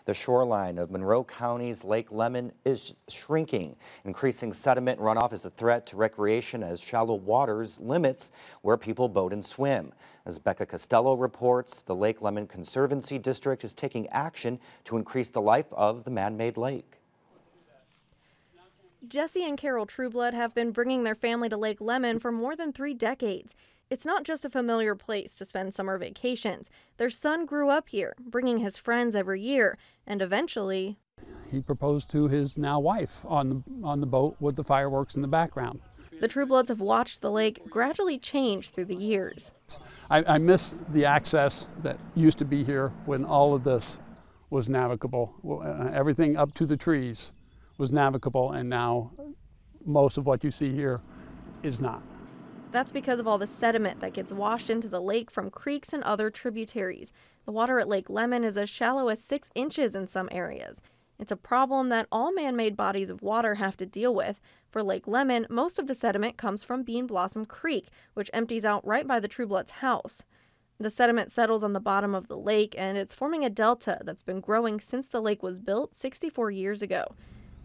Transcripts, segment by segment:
The shoreline of Monroe County's Lake Lemon is shrinking. Increasing sediment runoff is a threat to recreation as shallow waters limits where people boat and swim. As Becca Costello reports, the Lake Lemon Conservancy District is taking action to increase the life of the man-made lake. Jesse and Carol Trueblood have been bringing their family to Lake Lemon for more than 3 decades. It's not just a familiar place to spend summer vacations. Their son grew up here, bringing his friends every year, and eventually he proposed to his now wife on the boat with the fireworks in the background. The Truebloods have watched the lake gradually change through the years. I miss the access that used to be here when all of this was navigable. Everything up to the trees was navigable, and now most of what you see here is not. That's because of all the sediment that gets washed into the lake from creeks and other tributaries. The water at Lake Lemon is as shallow as 6 inches in some areas. It's a problem that all man-made bodies of water have to deal with. For Lake Lemon, most of the sediment comes from Bean Blossom Creek, which empties out right by the Trueblood's house. The sediment settles on the bottom of the lake, and it's forming a delta that's been growing since the lake was built 64 years ago.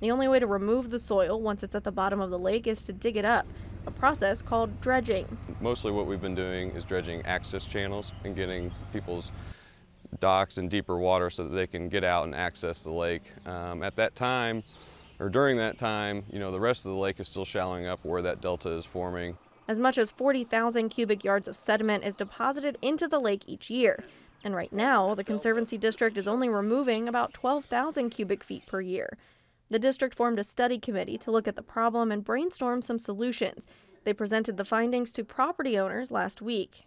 The only way to remove the soil once it's at the bottom of the lake is to dig it up, a process called dredging. Mostly what we've been doing is dredging access channels and getting people's docks in deeper water so that they can get out and access the lake. At that time, or during that time, the rest of the lake is still shallowing up where that delta is forming. As much as 40,000 cubic yards of sediment is deposited into the lake each year. And right now, the Conservancy District is only removing about 12,000 cubic feet per year. The district formed a study committee to look at the problem and brainstorm some solutions. They presented the findings to property owners last week.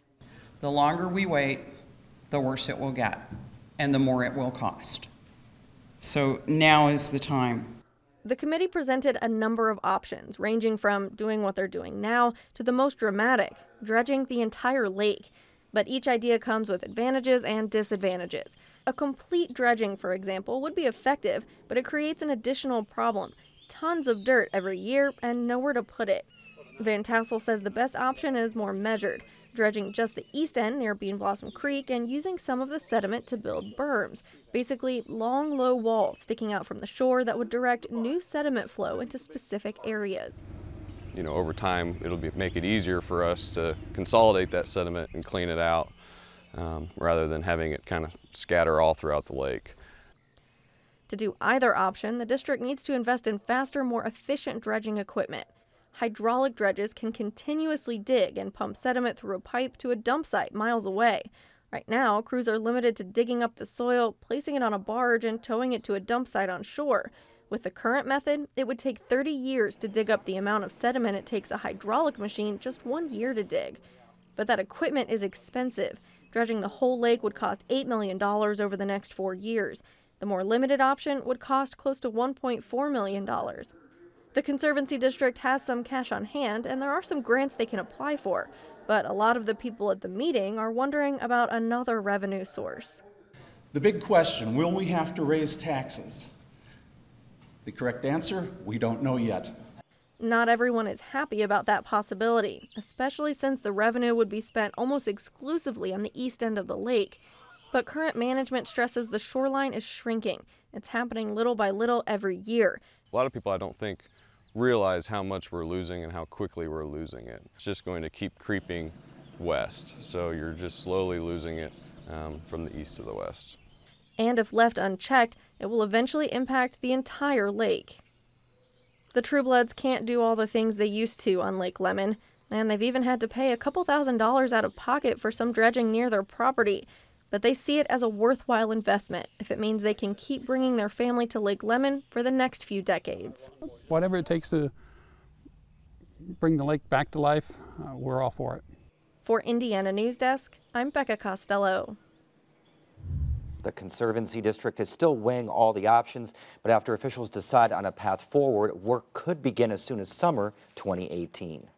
The longer we wait, the worse it will get, and the more it will cost. So now is the time. The committee presented a number of options, ranging from doing what they're doing now to the most dramatic, dredging the entire lake. But each idea comes with advantages and disadvantages. A complete dredging, for example, would be effective, but it creates an additional problem. Tons of dirt every year and nowhere to put it. Van Tassel says the best option is more measured, dredging just the east end near Bean Blossom Creek and using some of the sediment to build berms, basically long, low walls sticking out from the shore that would direct new sediment flow into specific areas. Over time, it'll make it easier for us to consolidate that sediment and clean it out rather than having it kind of scatter all throughout the lake. To do either option, the district needs to invest in faster, more efficient dredging equipment. Hydraulic dredges can continuously dig and pump sediment through a pipe to a dump site miles away. Right now, crews are limited to digging up the soil, placing it on a barge, and towing it to a dump site on shore. With the current method, it would take 30 years to dig up the amount of sediment it takes a hydraulic machine just 1 year to dig. But that equipment is expensive. Dredging the whole lake would cost $8 million over the next 4 years. The more limited option would cost close to $1.4 million. The Conservancy District has some cash on hand, and there are some grants they can apply for. But a lot of the people at the meeting are wondering about another revenue source. The big question, will we have to raise taxes? The correct answer, we don't know yet. Not everyone is happy about that possibility, especially since the revenue would be spent almost exclusively on the east end of the lake. But current management stresses the shoreline is shrinking. It's happening little by little every year. A lot of people, I don't think, realize how much we're losing and how quickly we're losing it. It's just going to keep creeping west, so you're just slowly losing it from the east to the west. And if left unchecked, it will eventually impact the entire lake. The Truebloods can't do all the things they used to on Lake Lemon, and they've even had to pay a couple $1,000s out of pocket for some dredging near their property. But they see it as a worthwhile investment if it means they can keep bringing their family to Lake Lemon for the next few decades. Whatever it takes to bring the lake back to life, we're all for it. For Indiana News Desk, I'm Becca Costello. The Conservancy District is still weighing all the options, but after officials decide on a path forward, work could begin as soon as summer 2018.